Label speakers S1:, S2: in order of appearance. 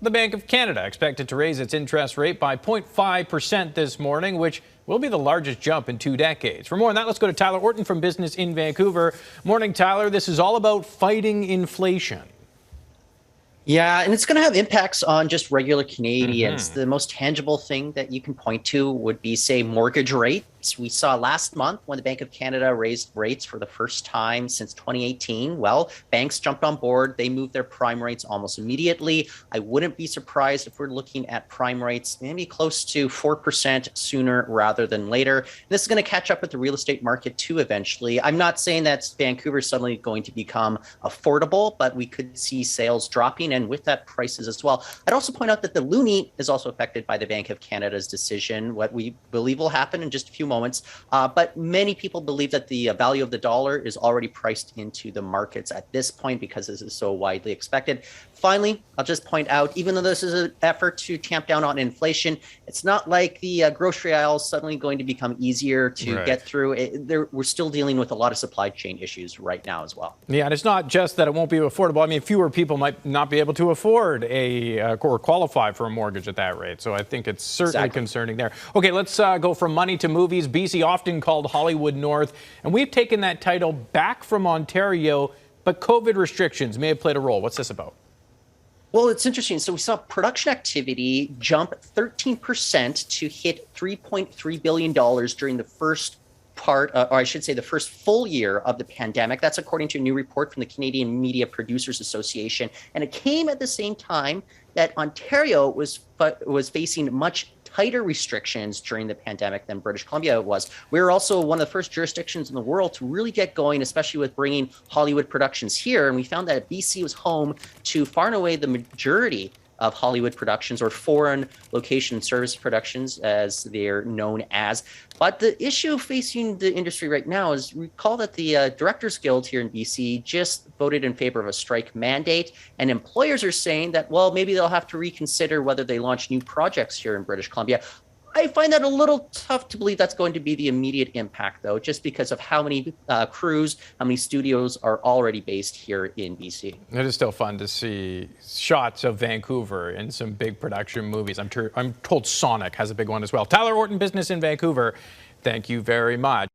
S1: The Bank of Canada expected to raise its interest rate by 0.5% this morning, which will be the largest jump in 2 decades. For more on that, let's go to Tyler Orton from Business in Vancouver. Morning, Tyler. This is all about fighting inflation.
S2: Yeah, and it's going to have impacts on just regular Canadians. The most tangible thing that you can point to would be, say, mortgage rates. We saw last month when the Bank of Canada raised rates for the first time since 2018. Well, banks jumped on board. They moved their prime rates almost immediately. I wouldn't be surprised if we're looking at prime rates maybe close to 4% sooner rather than later. This is going to catch up with the real estate market too eventually. I'm not saying that Vancouver is suddenly going to become affordable, but we could see sales dropping, and with that, prices as well. I'd also point out that the loonie is also affected by the Bank of Canada's decision, what we believe will happen in just a few moments. But many people believe that the value of the dollar is already priced into the markets at this point because this is so widely expected. Finally, I'll just point out, even though this is an effort to tamp down on inflation, it's not like the grocery aisle is suddenly going to become easier to get through. We're still dealing with a lot of supply chain issues right now as well.
S1: Yeah, and it's not just that it won't be affordable. I mean, fewer people might not be able to afford or qualify for a mortgage at that rate. So I think it's certainly concerning there. Okay, let's go from money to movies. BC, often called Hollywood North, and we've taken that title back from Ontario, but COVID restrictions may have played a role. What's this about?
S2: Well, it's interesting. So we saw production activity jump 13% to hit $3.3 billion during the first part, or I should say the first full year of the pandemic. That's according to a new report from the Canadian Media Producers Association. And it came at the same time that Ontario was facing much tighter restrictions during the pandemic than British Columbia was. We were also one of the first jurisdictions in the world to really get going, especially with bringing Hollywood productions here. And we found that BC was home to far and away the majority of Hollywood productions, or foreign location service productions, as they're known as. But the issue facing the industry right now is, recall that the Directors Guild here in BC just voted in favor of a strike mandate, and employers are saying that, well, maybe they'll have to reconsider whether they launch new projects here in British Columbia. I find that a little tough to believe that's going to be the immediate impact, though, just because of how many crews, how many studios are already based here in BC.
S1: It is still fun to see shots of Vancouver in some big production movies. I'm told Sonic has a big one as well. Tyler Orton, Business in Vancouver, thank you very much.